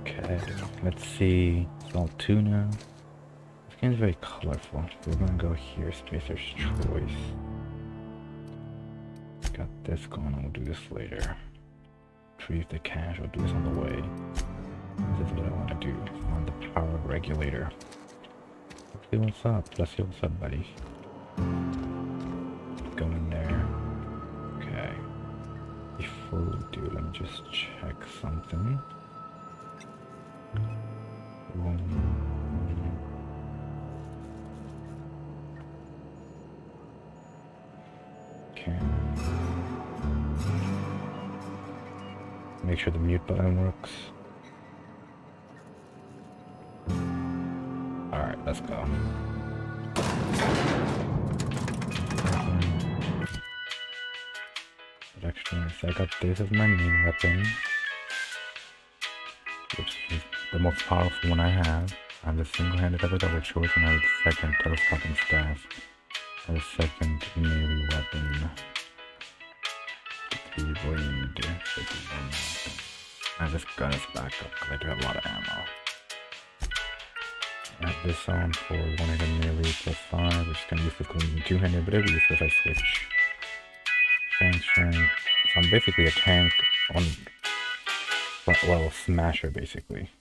Okay, let's see. It's all 2 now. This game's very colorful. We're gonna go here, Spacer's Choice. Got this going on, we'll do this later. Retrieve the cache, I'll do this on the way. This is what I want to do. On the power regulator. Let's see what's up. Let's see what's up, buddy. Go in there. Okay. Before we do, let me just check something. Okay. Make sure the mute button works. Alright, let's go. Selection, so I got this as my main weapon, which is the most powerful one I have. I have the single-handed double choice, and I have the second telescoping staff. I have the second melee weapon. Blade. And this gun is back up because I do have a lot of ammo. I have this on for 100 melee plus 5, which can be used with 200, but it'll be useful if I switch. Strength. So I'm basically a tank on, well, a smasher basically.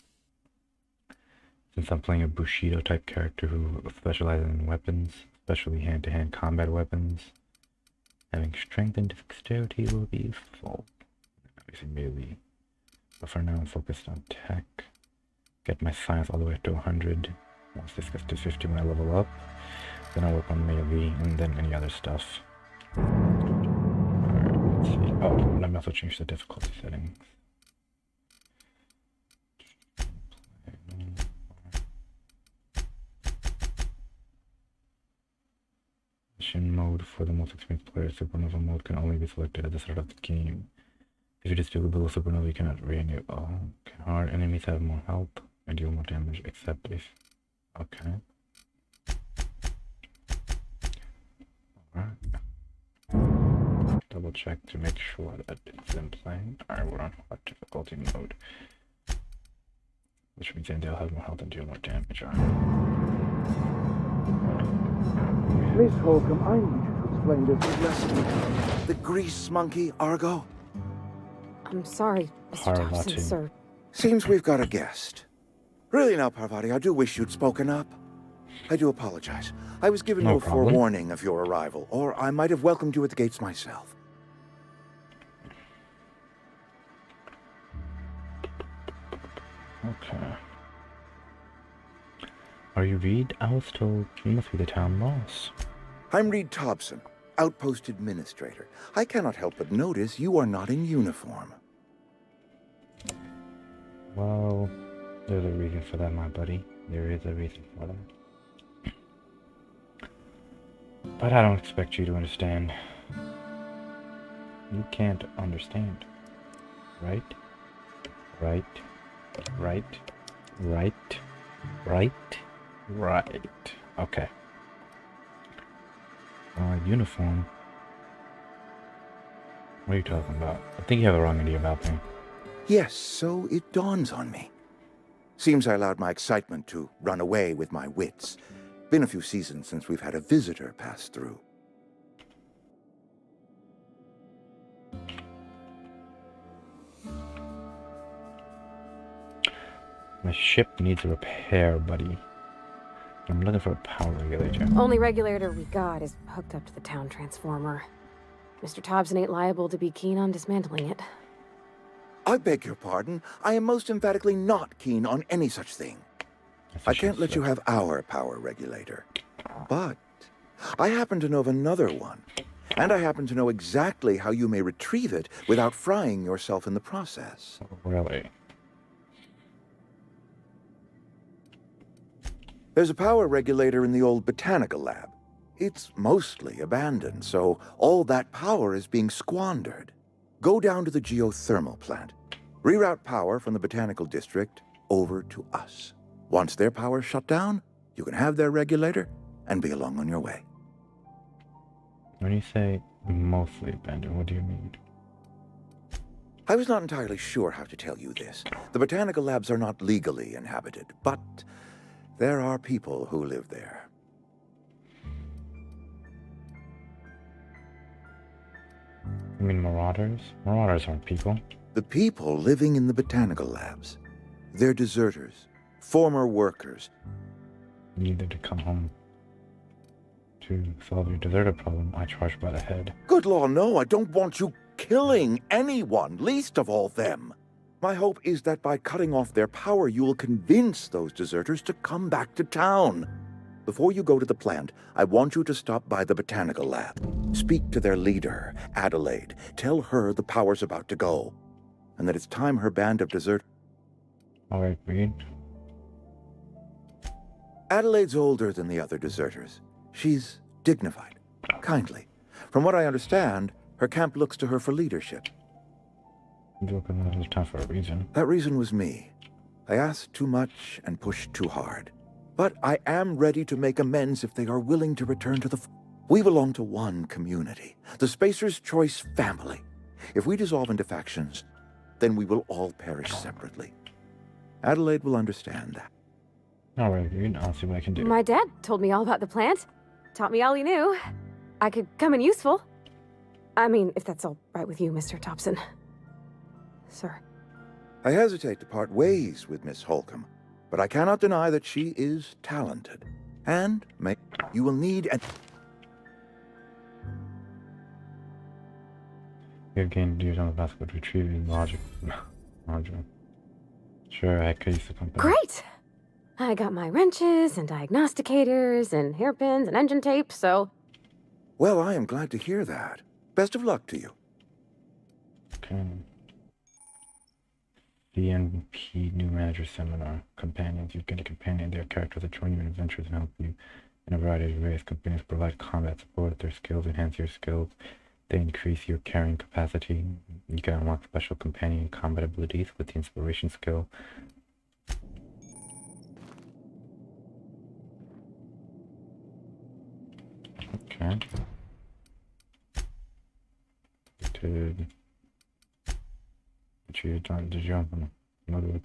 Since I'm playing a Bushido type character who specializes in weapons, especially hand-to-hand combat weapons, having strength and dexterity will be useful. Obviously melee. But for now I'm focused on tech. Get my science all the way up to 100. Once this gets to 50 when I level up, then I'll work on melee and then any other stuff. Alright, let's see. Oh, let me also change the difficulty settings. Mission mode for the most experienced player. Supernova mode can only be selected at the start of the game. If you just do below supernova, you cannot renew. Oh, okay. Hard enemies have more health and deal more damage, except if. Okay. Alright. Double check to make sure that it's in play. Alright, we're on hard difficulty mode. Which means they'll have more health and deal more damage. Alright. Miss Holcomb, I need you to explain this lesson. The grease monkey, Argo? I'm sorry, Mr. Thompson, sir. Seems we've got a guest. Really now, Parvati, I do wish you'd spoken up. I do apologize. I was given no forewarning of your arrival, or I might have welcomed you at the gates myself. Okay. Are you Reed? I was told you must be the town boss. I'm Reed Thompson, Outpost Administrator. I cannot help but notice you are not in uniform. Well, there's a reason for that, my buddy. There is a reason for that. But I don't expect you to understand. You can't understand. Right? Right? Right? Right? Right? Right. Okay. Uniform. What are you talking about? I think you have the wrong idea about me. Yes, so it dawns on me. Seems I allowed my excitement to run away with my wits. Been a few seasons since we've had a visitor pass through. My ship needs a repair, buddy. I'm looking for a power regulator. Only regulator we got is hooked up to the town transformer. Mr. Thompson ain't liable to be keen on dismantling it. I beg your pardon. I am most emphatically not keen on any such thing. I can't let you have our power regulator. But I happen to know of another one. And I happen to know exactly how you may retrieve it without frying yourself in the process. Really? There's a power regulator in the old botanical lab. It's mostly abandoned, so all that power is being squandered. Go down to the geothermal plant. Reroute power from the botanical district over to us. Once their power's shut down, you can have their regulator and be along on your way. When you say mostly abandoned, what do you mean? I was not entirely sure how to tell you this. The botanical labs are not legally inhabited, but there are people who live there. You mean marauders? Marauders aren't people. The people living in the botanical labs. They're deserters, former workers. You needed to come home to solve your deserter problem. I charge by the head. Good law, no, I don't want you killing anyone, least of all them. My hope is that by cutting off their power, you will convince those deserters to come back to town. Before you go to the plant, I want you to stop by the botanical lab. Speak to their leader, Adelaide. Tell her the power's about to go, and that it's time her band of deserters... Alright, Reed. Adelaide's older than the other deserters. She's dignified, kindly. From what I understand, her camp looks to her for leadership. You look at this time for a reason. That reason was me. I asked too much and pushed too hard. But I am ready to make amends if they are willing to return to the... We belong to one community, the Spacer's Choice family. If we dissolve into factions, then we will all perish separately. Adelaide will understand that. Alright, Reed. I'll see what I can do. My dad told me all about the plant. Taught me all he knew. I could come in useful. I mean, if that's all right with you, Mr. Thompson. Sir. I hesitate to part ways with Miss Holcomb, but I cannot deny that she is talented. And you will need an... You have gained views on the basketball retrieving logic. Module. Sure, I could use the company. Great! I got my wrenches and diagnosticators and hairpins and engine tape, so... Well, I am glad to hear that. Best of luck to you. Okay. DNP New Manager Seminar. Companions. You get a companion. They are characters that join you in adventures and help you in a variety of ways. Companions provide combat support. Their skills enhance your skills. They increase your carrying capacity. You can unlock special companion combat abilities with the inspiration skill. Okay. Did you open another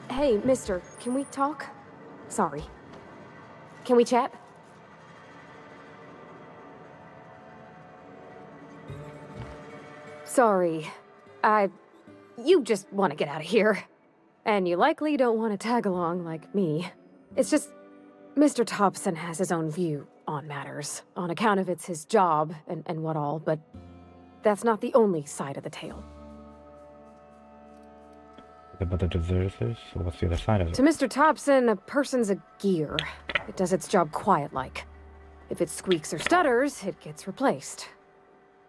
Hey, mister, can we talk? Sorry. Can we chat? Sorry. You just want to get out of here. And you likely don't want to tag along like me. It's just, Mr. Thompson has his own view on matters, on account of it's his job and what all, but that's not the only side of the tale. About the deserters? So what's the other side of it? To Mr. Thompson, a person's a gear. It does its job quiet-like. If it squeaks or stutters, it gets replaced.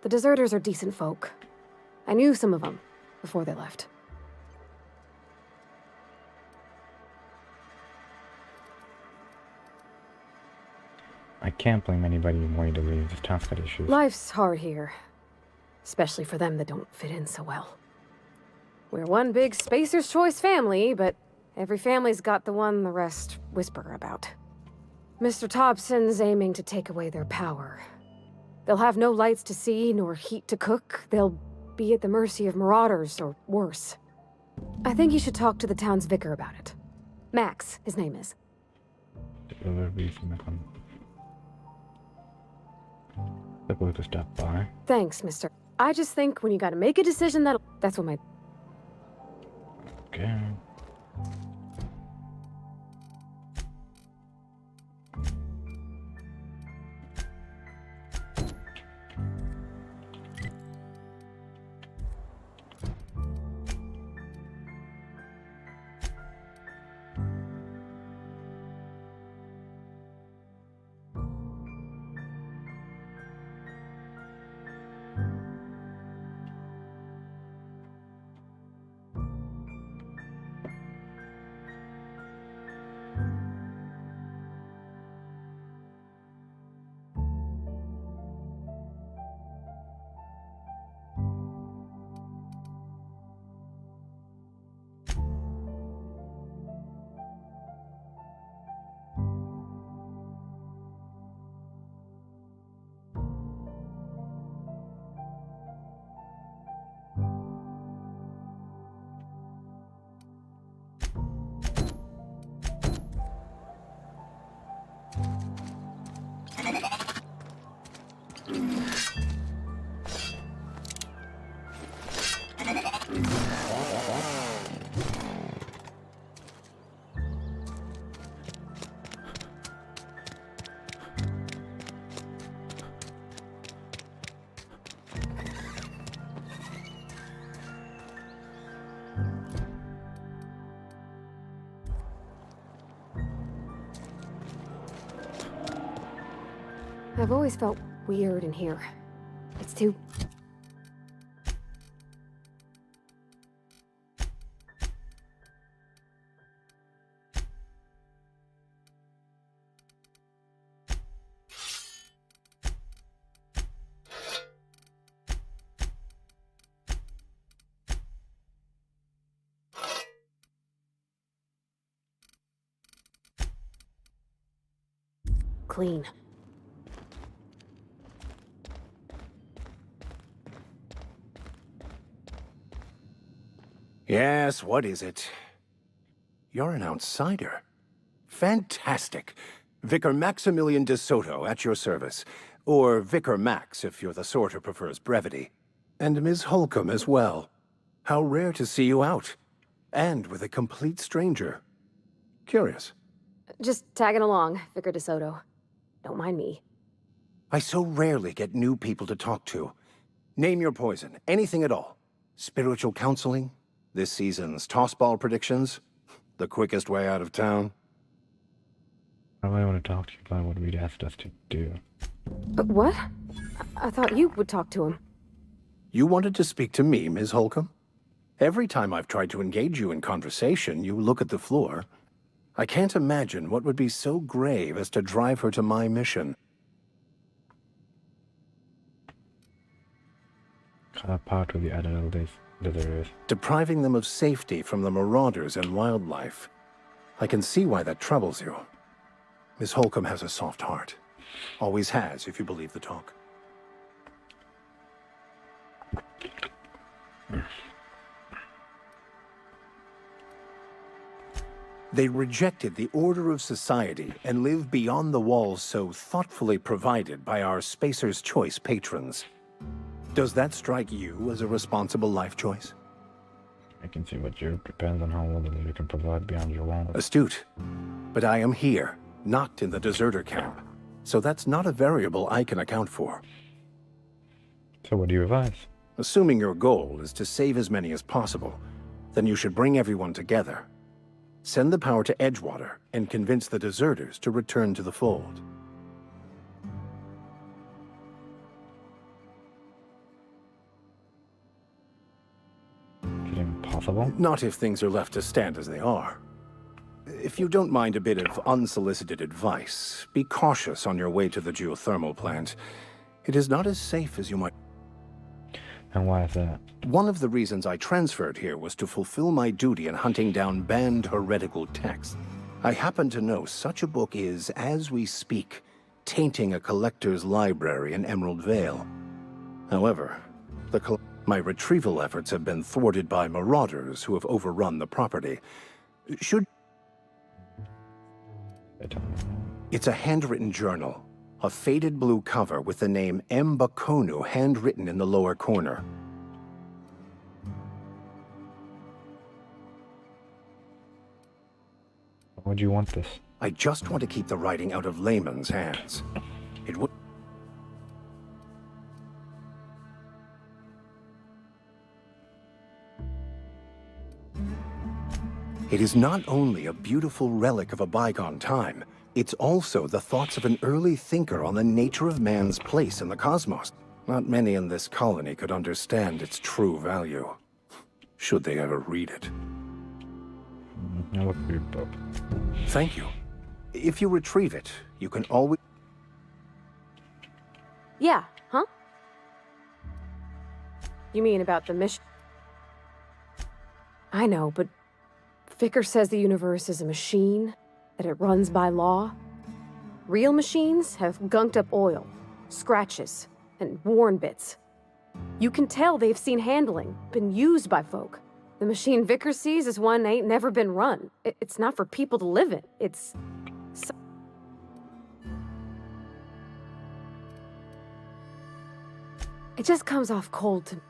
The deserters are decent folk. I knew some of them before they left. I can't blame anybody wanting to leave. This town's got issues. Life's hard here. Especially for them that don't fit in so well. We're one big Spacer's Choice family, but every family's got the one the rest whisper about. Mr. Thompson's aiming to take away their power. They'll have no lights to see, nor heat to cook. They'll be at the mercy of marauders, or worse. I think you should talk to the town's vicar about it. Max, his name is. Supposed to stop by. Thanks, mister. I just think when you gotta make a decision that's what my... Okay. I've always felt weird in here. It's too... clean. Yes, what is it? You're an outsider. Fantastic. Vicar Maximilian de Soto at your service. Or Vicar Max if you're the sort who prefers brevity. And Ms. Holcomb as well. How rare to see you out. And with a complete stranger. Curious. Just tagging along, Vicar de Soto. Don't mind me. I so rarely get new people to talk to. Name your poison, anything at all. Spiritual counseling? This season's tossball predictions? The quickest way out of town? I really want to talk to you about what Reed asked us to do. What? I thought you would talk to him. You wanted to speak to me, Ms. Holcomb? Every time I've tried to engage you in conversation, you look at the floor. I can't imagine what would be so grave as to drive her to my mission. Cut apart with the other deserters. Depriving them of safety from the marauders and wildlife. I can see why that troubles you. Miss Holcomb has a soft heart. Always has, if you believe the talk. They rejected the order of society and live beyond the walls so thoughtfully provided by our Spacer's Choice patrons. Does that strike you as a responsible life choice? I can see what you depends on how well you can provide beyond your walls. Astute. But I am here, not in the deserter camp. So that's not a variable I can account for. So what do you advise? Assuming your goal is to save as many as possible, then you should bring everyone together. Send the power to Edgewater and convince the deserters to return to the fold. Is it impossible? Not if things are left to stand as they are. If you don't mind a bit of unsolicited advice, be cautious on your way to the geothermal plant. It is not as safe as you might. And why is that? One of the reasons I transferred here was to fulfill my duty in hunting down banned heretical texts. I happen to know such a book is, as we speak, tainting a collector's library in Emerald Vale. However, my retrieval efforts have been thwarted by marauders who have overrun the property. I don't know. It's a handwritten journal. A faded blue cover with the name M. Bakonu handwritten in the lower corner. Why would you want this? I just want to keep the writing out of layman's hands. It would... It is not only a beautiful relic of a bygone time, it's also the thoughts of an early thinker on the nature of man's place in the cosmos. Not many in this colony could understand its true value, should they ever read it. I look for your book. Thank you. If you retrieve it, you can always... Yeah, huh? You mean about the mission? I know, but Vicar says the universe is a machine, that it runs by law. Real machines have gunked up oil, scratches, and worn bits. You can tell they've seen handling, been used by folk. The machine Vicar sees is one ain't never been run. It's not for people to live in. It's... It just comes off cold to me.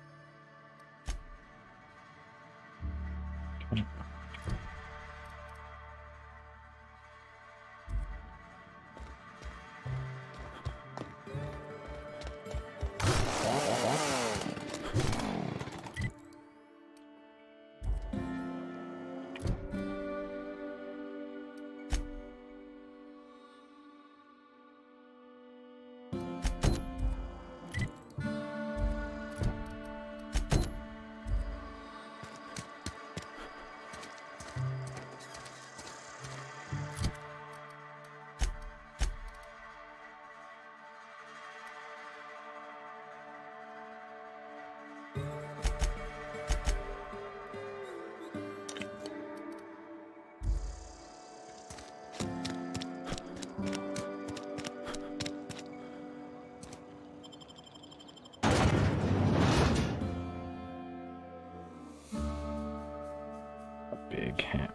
Big hammer.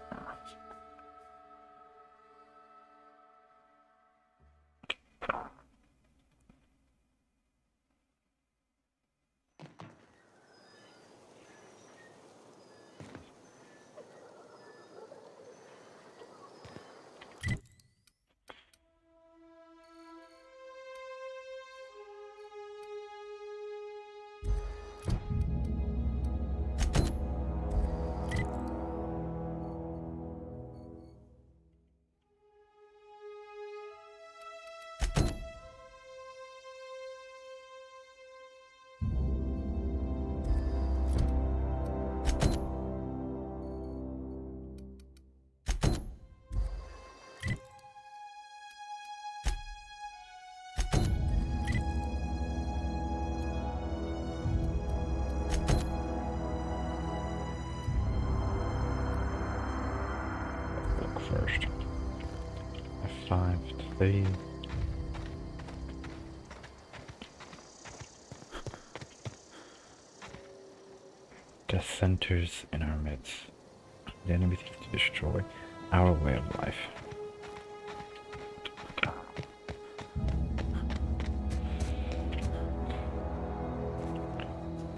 First. F5 to leave. Death centers in our midst. The enemy seeks to destroy Our way of life.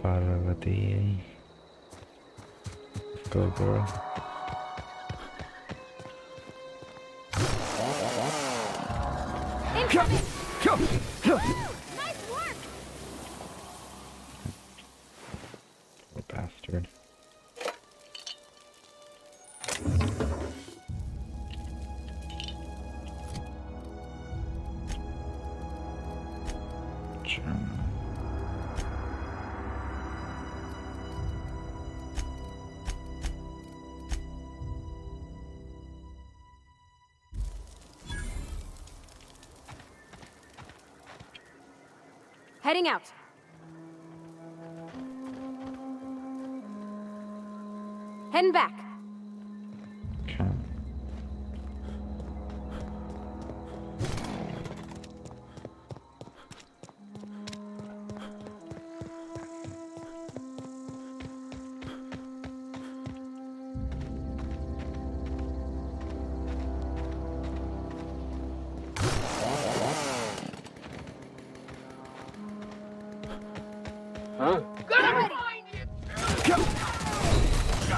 Parvati. Let's go, girl. Incoming! Nice work! Poor bastard. Heading out. Heading back. Okay.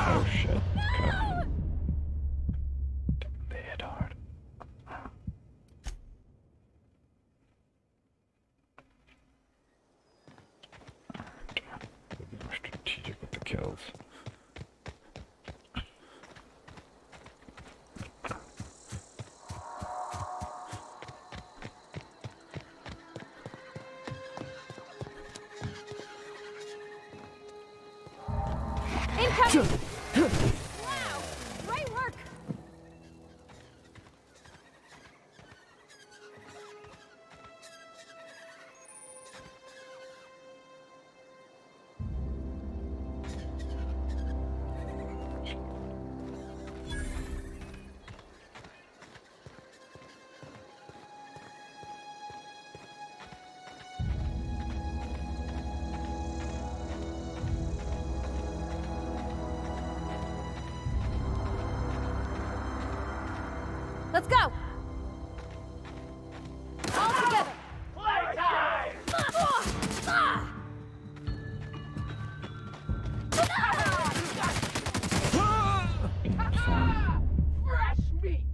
Oh shit. Okay. They hit hard. Be more strategic with the kills. Incoming! Wow! Great work! Let's go! All together! Playtime! Fresh meat!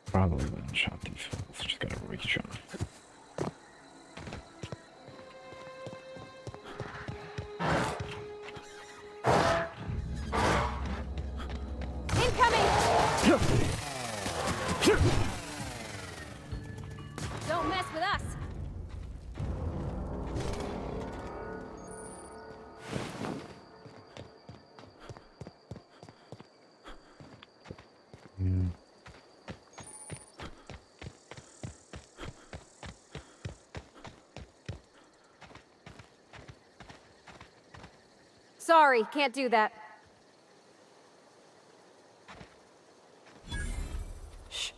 Probably wouldn't shot these fools. Just gotta reach them. Incoming! Don't mess with us! Yeah. Sorry, can't do that. Shh.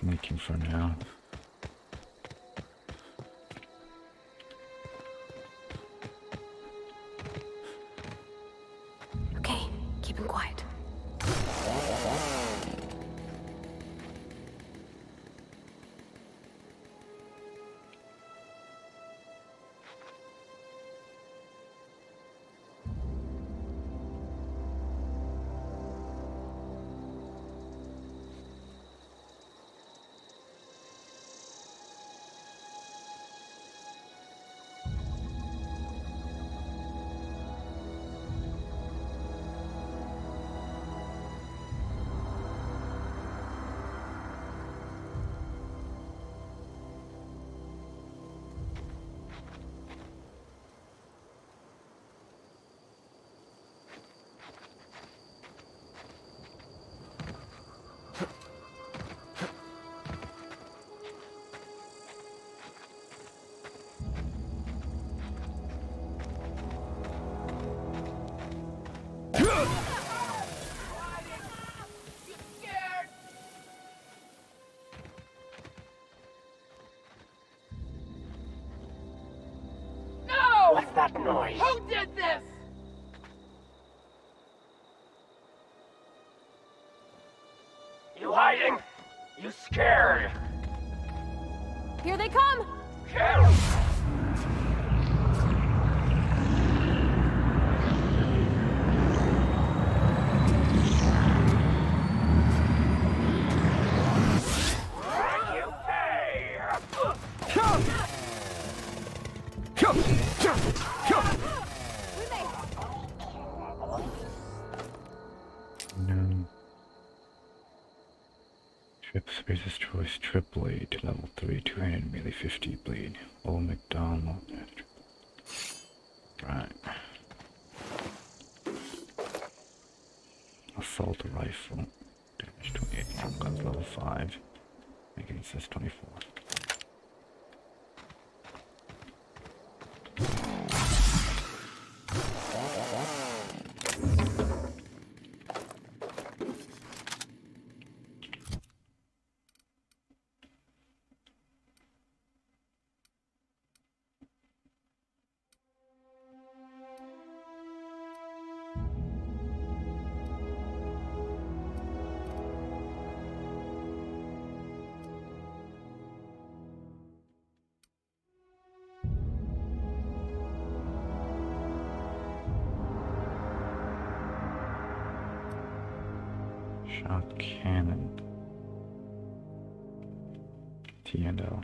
sneaking for now. Okay, keep him quiet. What's that noise? Who did this? You hiding? You scared? Here they come! Kill! You pay! No. Trip Spaces Choice Trip Blade, level 3, 200 melee 50 blade. Old McDonald. Right. Assault rifle. Damage 28. Guns level 5. Making it says 24. Shot cannon. T and L.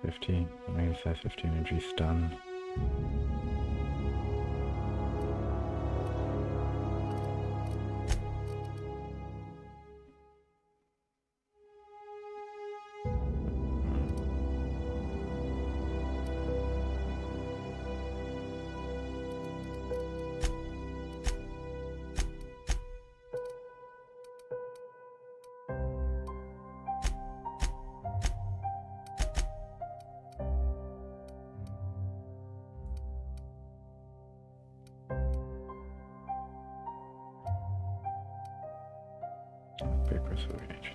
15. Maybe size 15 energy stun. Papers range.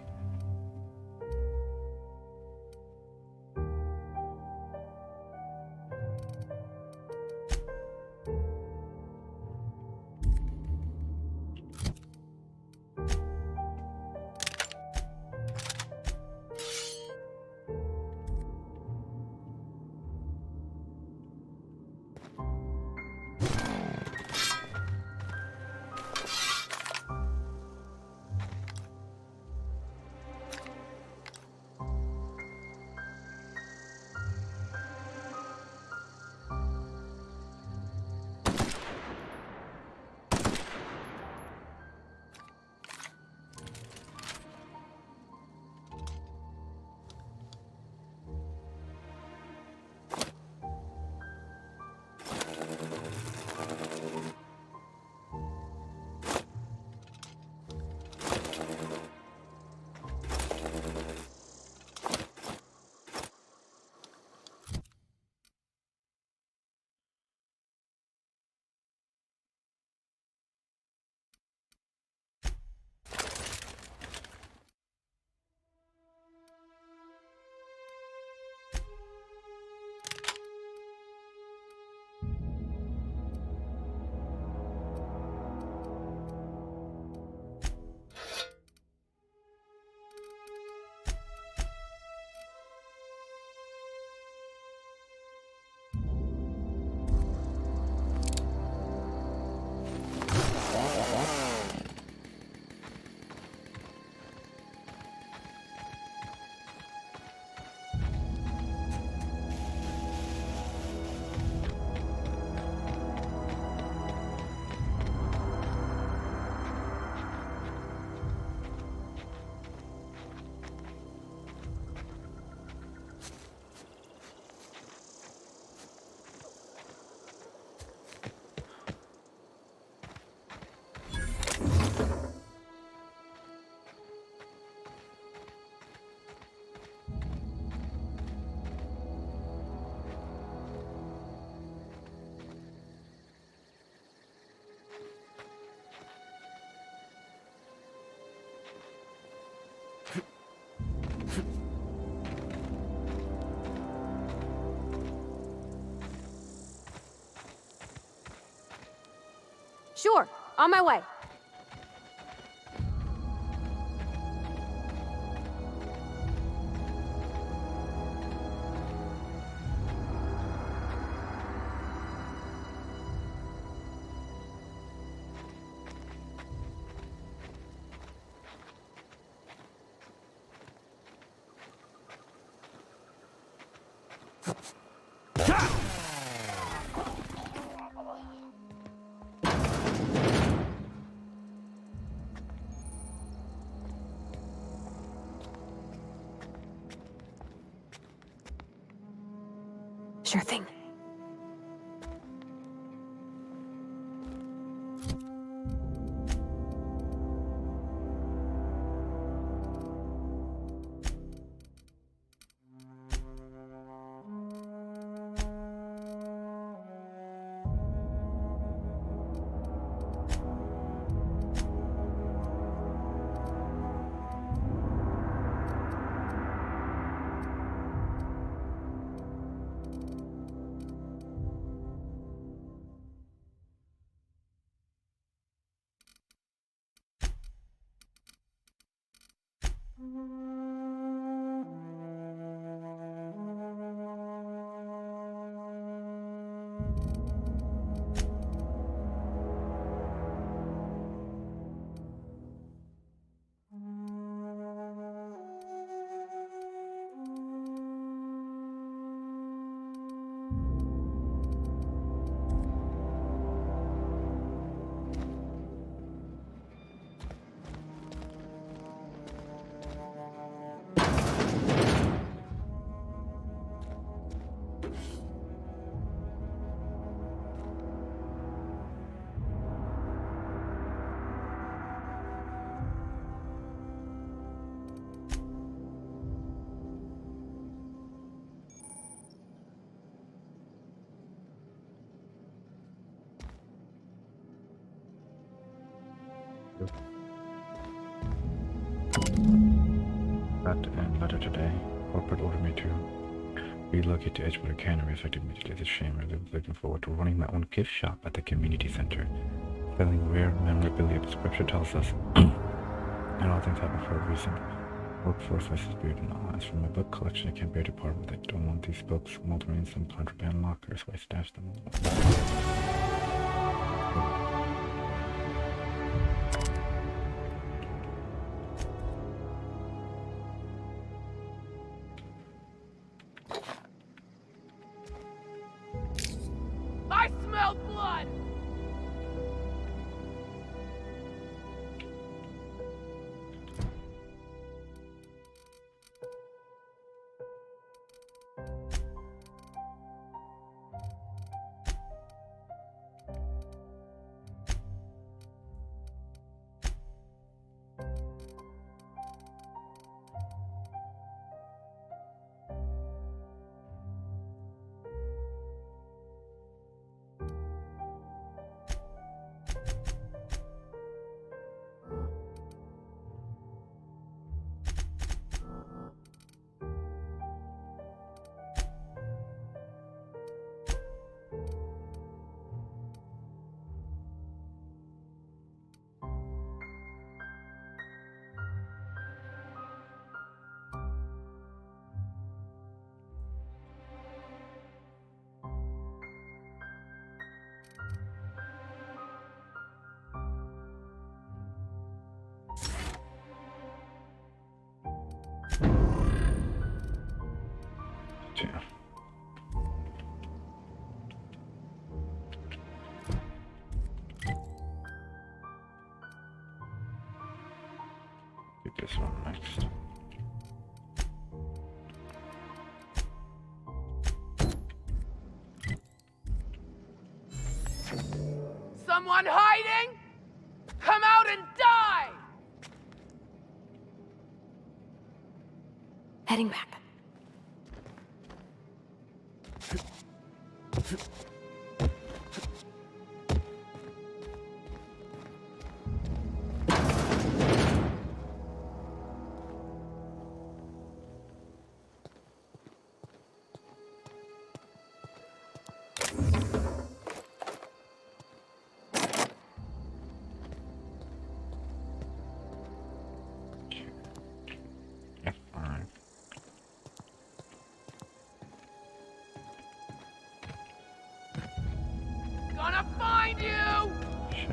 Sure, on my way. Sure thing. That and letter today. Corporate ordered me to relocate to Edgewater Cannery effective immediately. It's a shame. I'm really looking forward to running my own gift shop at the community center. Selling rare memorabilia, but scripture tells us and all things happen for a reason. Workforce versus beard and all. As for my book collection, I can't bear to part with it. Don't want these books smoldering in some contraband locker, so I stashed them all. I smell blood! Yeah. Do this one next. Someone hiding? Come out and die! Heading back.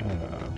up.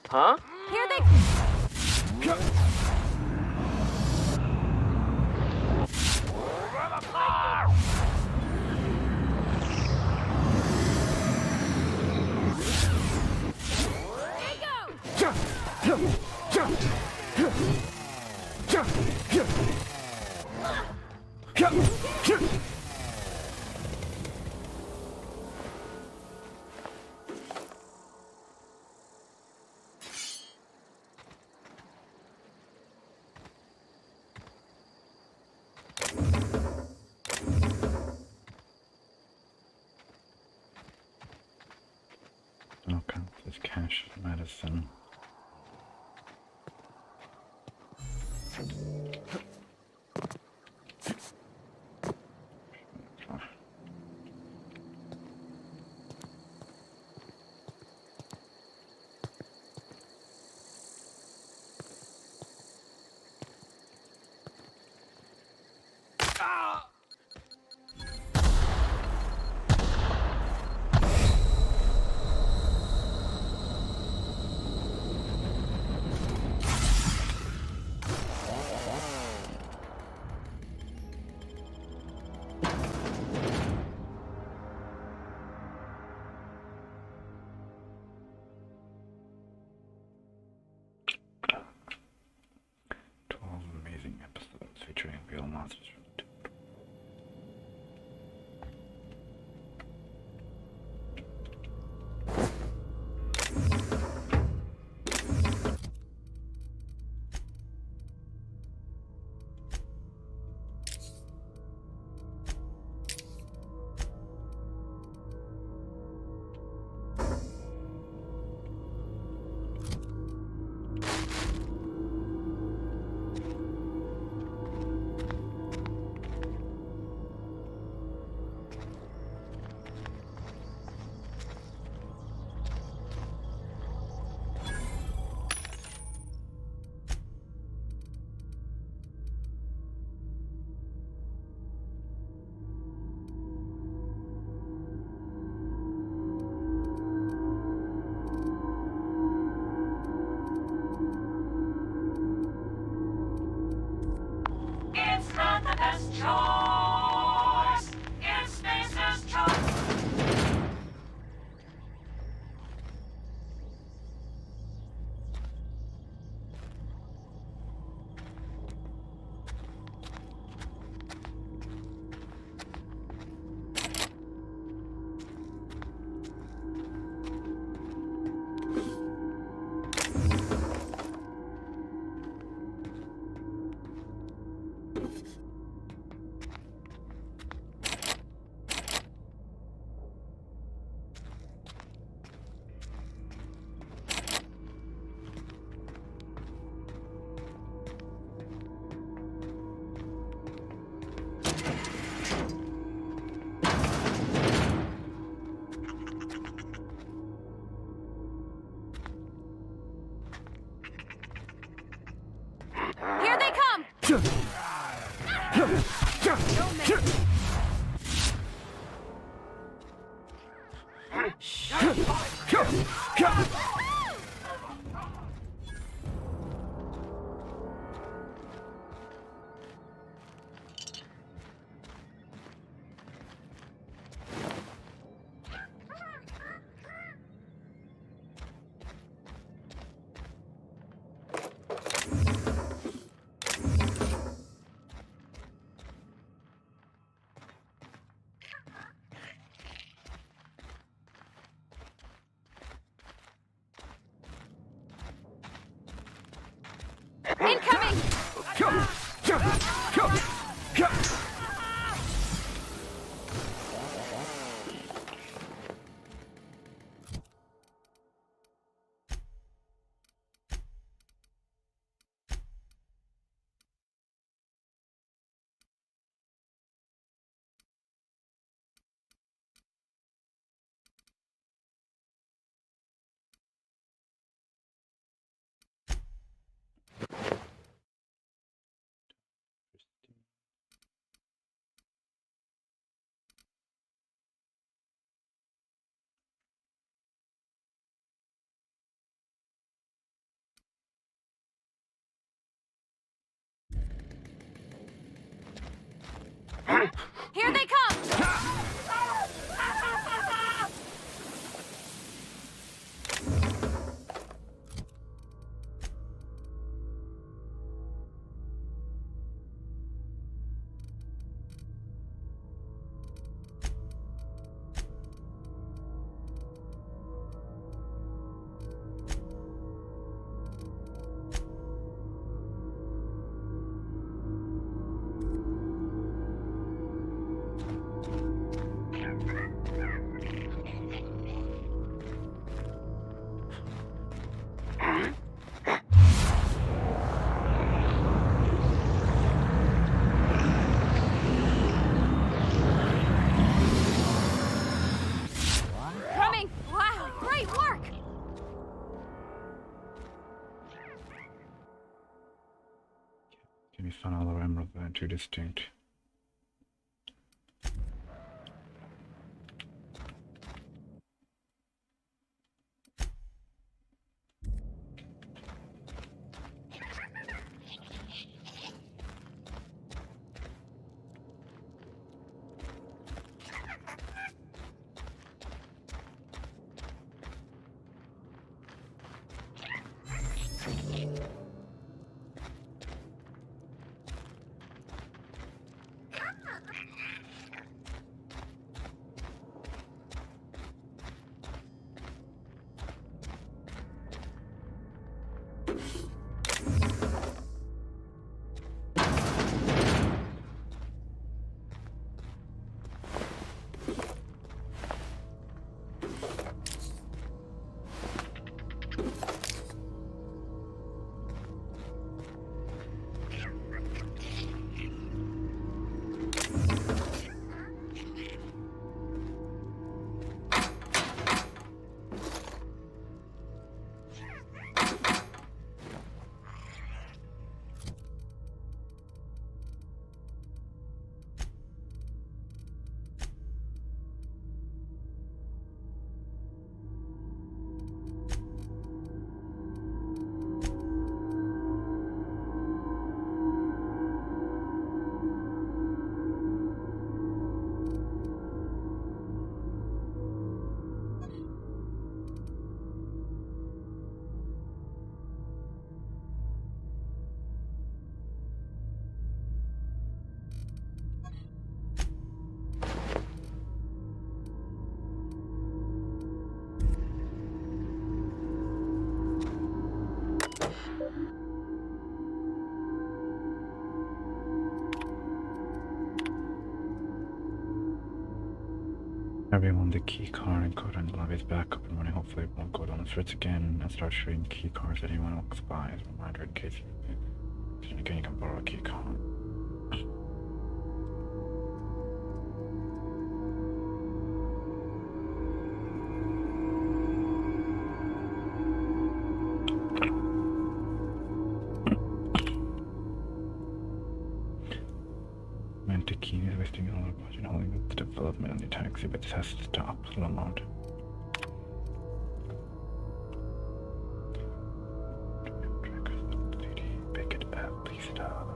Huh? Here they... Okay, this cache medicine. Amazing episodes featuring real monsters. It's not the best choice. It's Spacer's choice. Here they come! Incoming! Here they come! Coming! Wow, great work! Can we find all our emeralds that are too distinct? Everyone, the key card and code on the lobby is back up and running. Hopefully it won't go down the threads again and start showing key cards that anyone walks by as a reminder in case again you can borrow a key card. Mantakini is wasting all our budget holding up the development on the taxi, but this has to stop. Lamont. Please stop.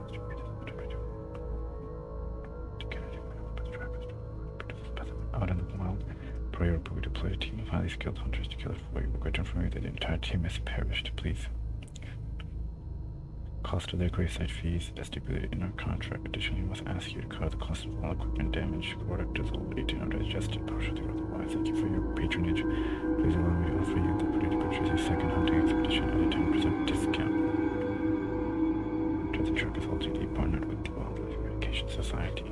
Out in the wild, prayer will deploy a team of highly skilled hunters to kill it for you. Regret to inform you that the entire team has perished. Please. Cost of their gravesite fees as stipulated in our contract. Additionally, we must ask you to cover the cost of all equipment damage. Product is all 1800 adjusted partially or otherwise. Thank you for your patronage. Please allow me to offer you the ability to purchase a second hunting expedition at a 10% discount. Thermaltake is LTD partnered with the Wildlife Education Society.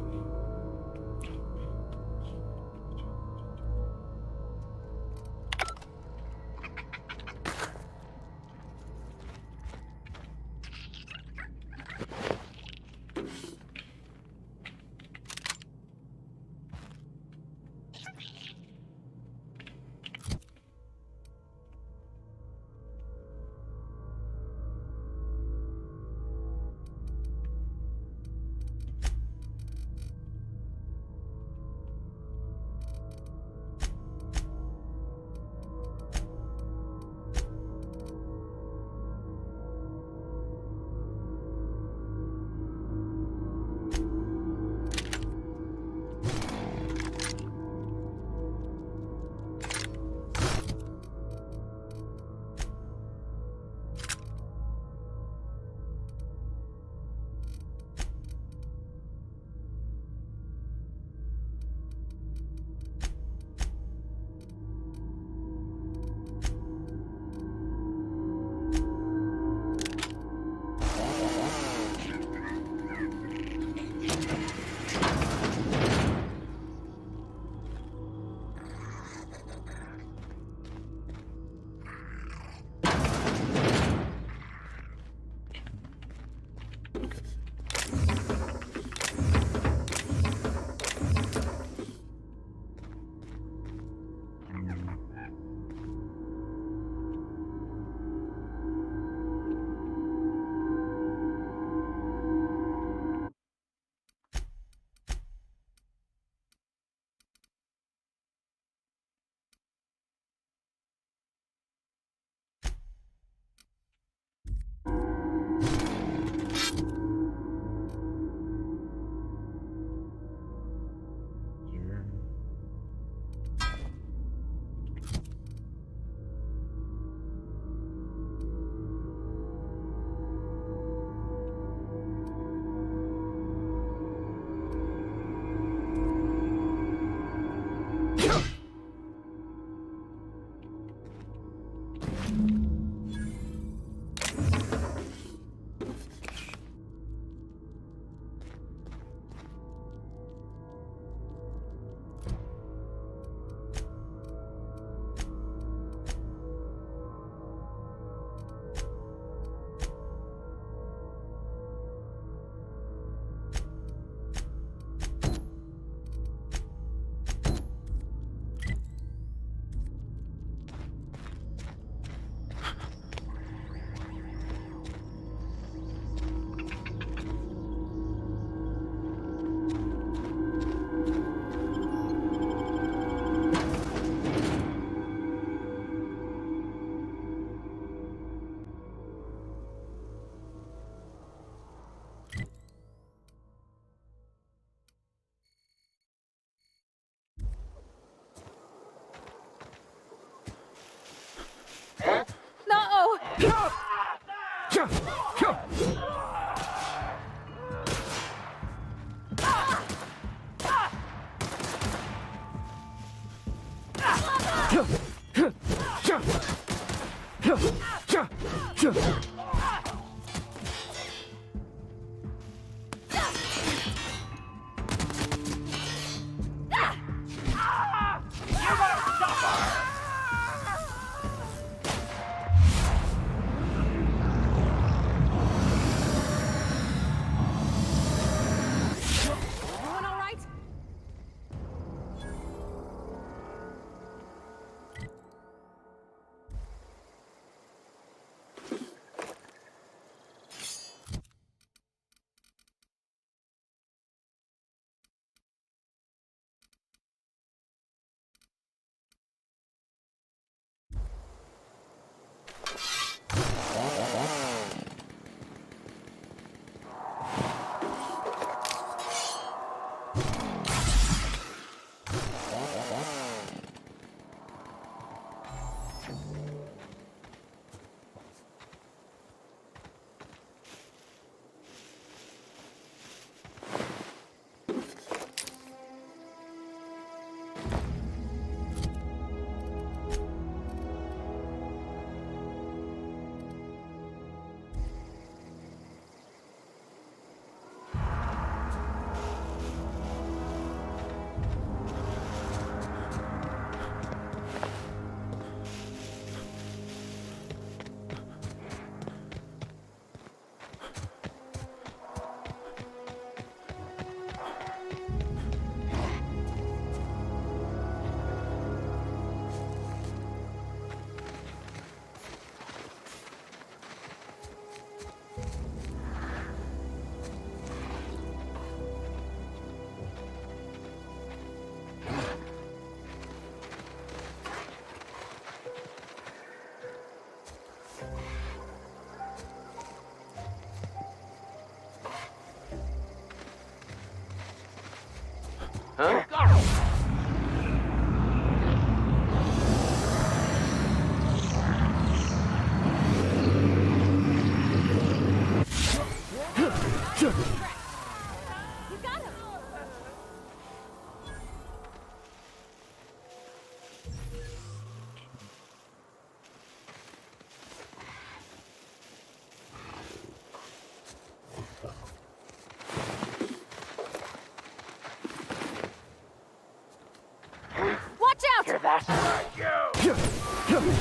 Everyone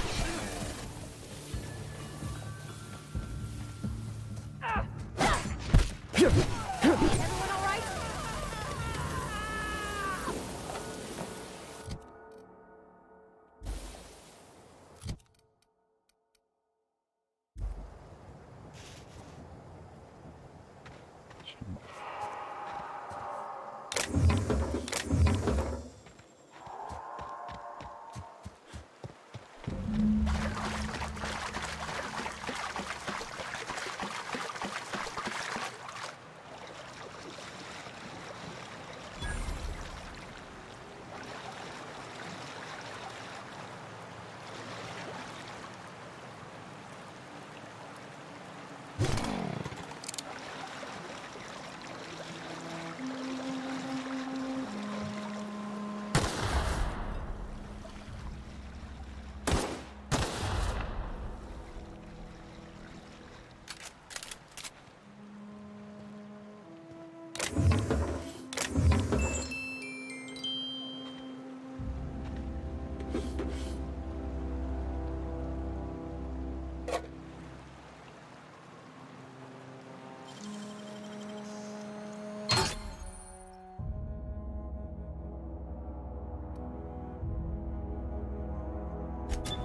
all right?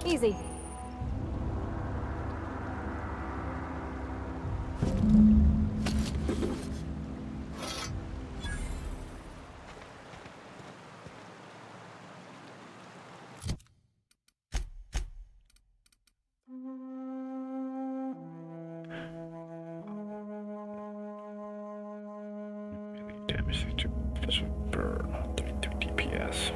Easy. Damage to visual burn, 32 DPS.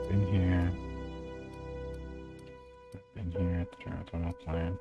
Been here. Been here at the thermal plant.